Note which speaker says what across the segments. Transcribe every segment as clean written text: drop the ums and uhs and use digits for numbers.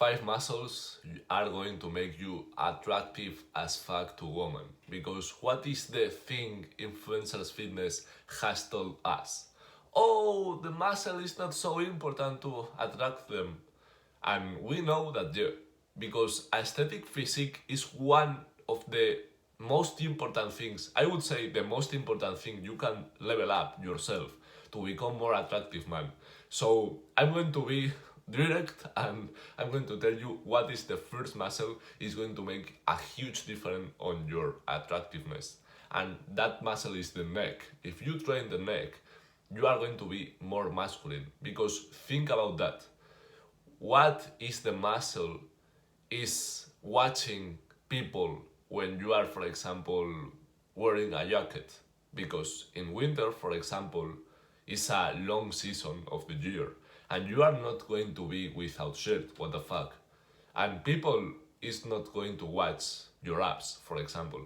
Speaker 1: 5 muscles are going to make you attractive as fuck to women. Because what is the thing influencers fitness has told us? Oh, the muscle is not so important to attract them. And we know that, yeah, because aesthetic physique is one of the most important things. I would say the most important thing you can level up yourself to become more attractive man. So I'm going to be direct and I'm going to tell you what is the first muscle is going to make a huge difference on your attractiveness. And that muscle is the neck. If you train the neck, you are going to be more masculine. Because think about that. What is the muscle is watching people when you are, for example, wearing a jacket. Because in winter, for example, it's a long season of the year and you are not going to be without shirt. What the fuck? And people is not going to watch your abs, for example.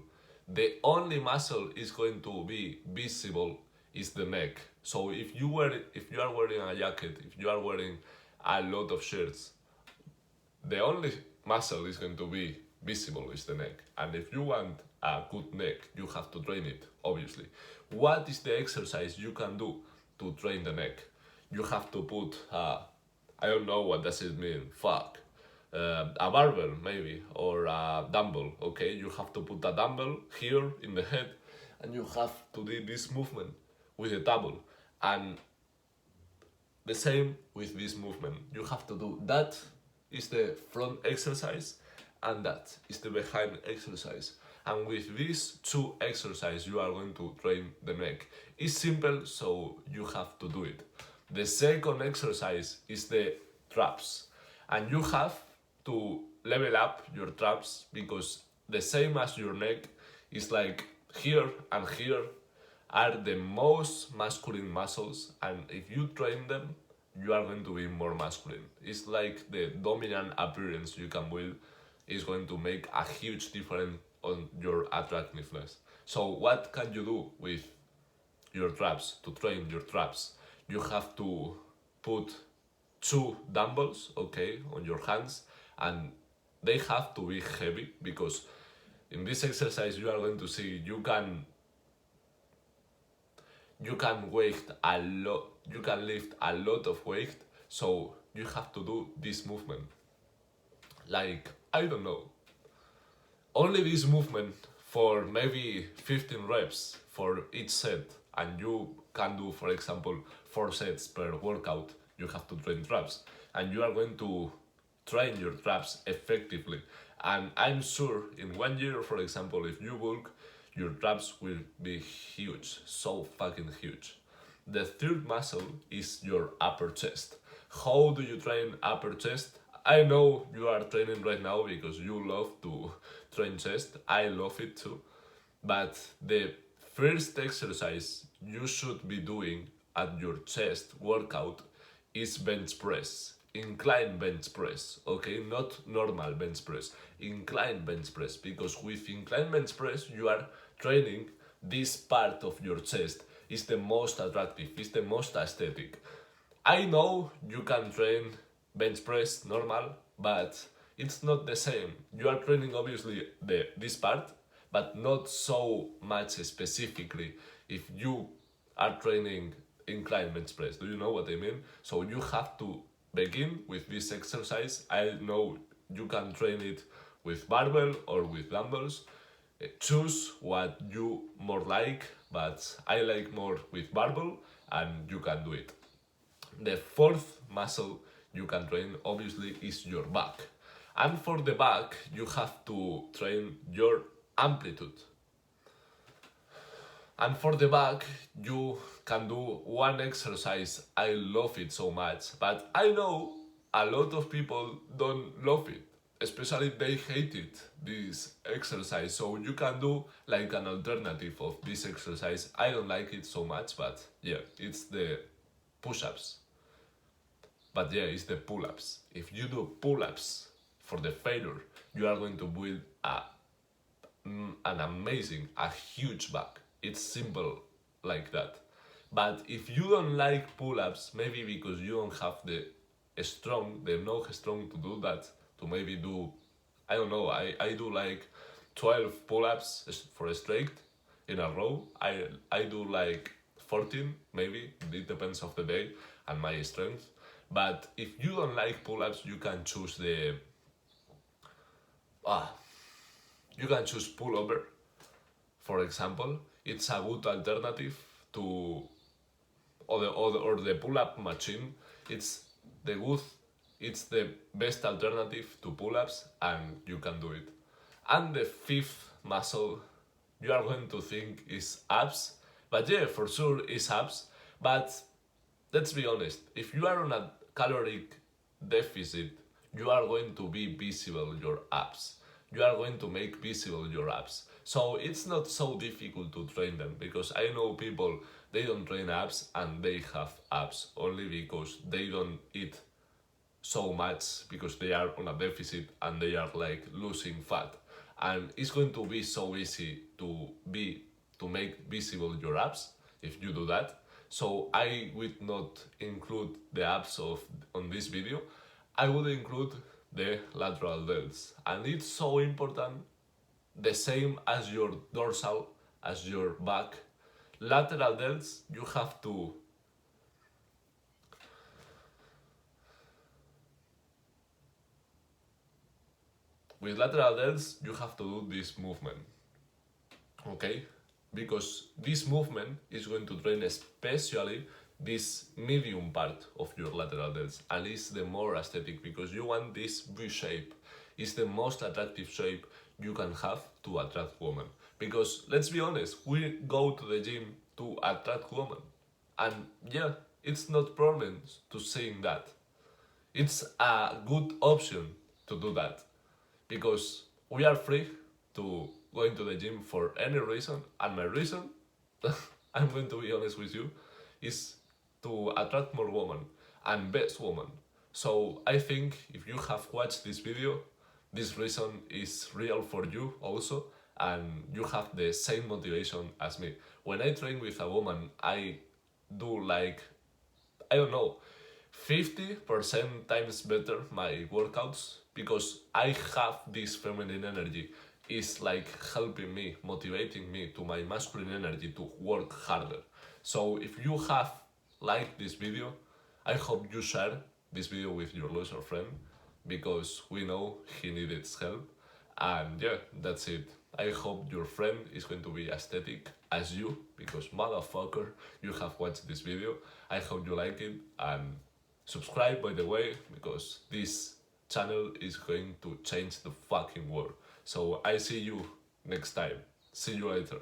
Speaker 1: The only muscle is going to be visible is the neck. So if you are wearing a jacket, if you are wearing a lot of shirts, the only muscle is going to be visible is the neck. And if you want a good neck, you have to train it, obviously. What is the exercise you can do to train the neck? You have to put, I don't know what does it mean, fuck. A barbell maybe, or a dumbbell, okay? You have to put a dumbbell here in the head and you have to do this movement with the dumbbell. And the same with this movement. You have to do that is the front exercise and that is the behind exercise. And with these two exercises, you are going to train the neck. It's simple, so you have to do it. The second exercise is the traps. And you have to level up your traps because the same as your neck is like here and here are the most masculine muscles, and if you train them, you are going to be more masculine. It's like the dominant appearance you can build is going to make a huge difference on your attractiveness. So what can you do with your traps to train your traps? You have to put 2 dumbbells, okay, on your hands, and they have to be heavy because in this exercise you are going to see you can weight a lot, you can lift a lot of weight, so you have to do this movement. Like, I don't know, only this movement for maybe 15 reps for each set, and you can do, for example, 4 sets per workout. You have to train traps, and you are going to train your traps effectively. And I'm sure in 1 year, for example, if you bulk, your traps will be huge, so fucking huge. The third muscle is your upper chest. How do you train upper chest? I know you are training right now because you love to train chest. I love it too. But the first exercise you should be doing at your chest workout is bench press. Incline bench press, okay? Not normal bench press, incline bench press. Because with incline bench press, you are training this part of your chest. Is the most attractive, is the most aesthetic. I know you can train bench press normal, but it's not the same. You are training obviously this part, but not so much specifically if you are training incline bench press. Do you know what I mean? So you have to begin with this exercise. I know you can train it with barbell or with dumbbells. Choose what you more like, but I like more with barbell and you can do it. The fourth muscle you can train obviously is your back. And for the back, you have to train your amplitude. And for the back, you can do one exercise. I love it so much, but I know a lot of people don't love it. Especially they hate it, this exercise. So you can do like an alternative of this exercise. I don't like it so much, but yeah, it's the push-ups. But yeah, it's the pull-ups. If you do pull-ups for the failure, you are going to build an amazing, a huge back. It's simple like that. But if you don't like pull-ups, maybe because you don't have the strong to do that, to maybe do, I don't know, I do like 12 pull-ups for a straight in a row. I do like 14 maybe, it depends of the day and my strength. But if you don't like pull-ups, you can choose you can choose pullover, for example. It's a good alternative to or the pull-up machine. It's the good, it's the best alternative to pull-ups, and you can do it. And the fifth muscle you are going to think is abs, but yeah, for sure is abs. But let's be honest, if you are on a caloric deficit, you are going to be visible your abs. You are going to make visible your abs. So it's not so difficult to train them, because I know people, they don't train abs and they have abs only because they don't eat so much, because they are on a deficit and they are like losing fat. And it's going to be so easy to make visible your abs if you do that. So I would not include the abs on this video. I would include the lateral delts, and it's so important, the same as your dorsal, as your back. Lateral delts, you have to with lateral delts, you have to do this movement, okay? Because this movement is going to train especially this medium part of your lateral delts, and it's the more aesthetic because you want this V shape. It's the most attractive shape you can have to attract women. Because let's be honest, we go to the gym to attract women, and yeah, it's not problem to saying that. It's a good option to do that, because we are free to going to the gym for any reason, and my reason, I'm going to be honest with you, is to attract more women and best women. So I think if you have watched this video, this reason is real for you also, and you have the same motivation as me. When I train with a woman, I do like, I don't know, 50% times better my workouts, because I have this feminine energy. It's like helping me, motivating me to my masculine energy to work harder. So if you have liked this video, I hope you share this video with your loser friend, because we know he needed help. And yeah, that's it. I hope your friend is going to be aesthetic as you, because motherfucker, you have watched this video. I hope you like it, and subscribe, by the way, because this channel is going to change the fucking world. So I see you next time. See you later.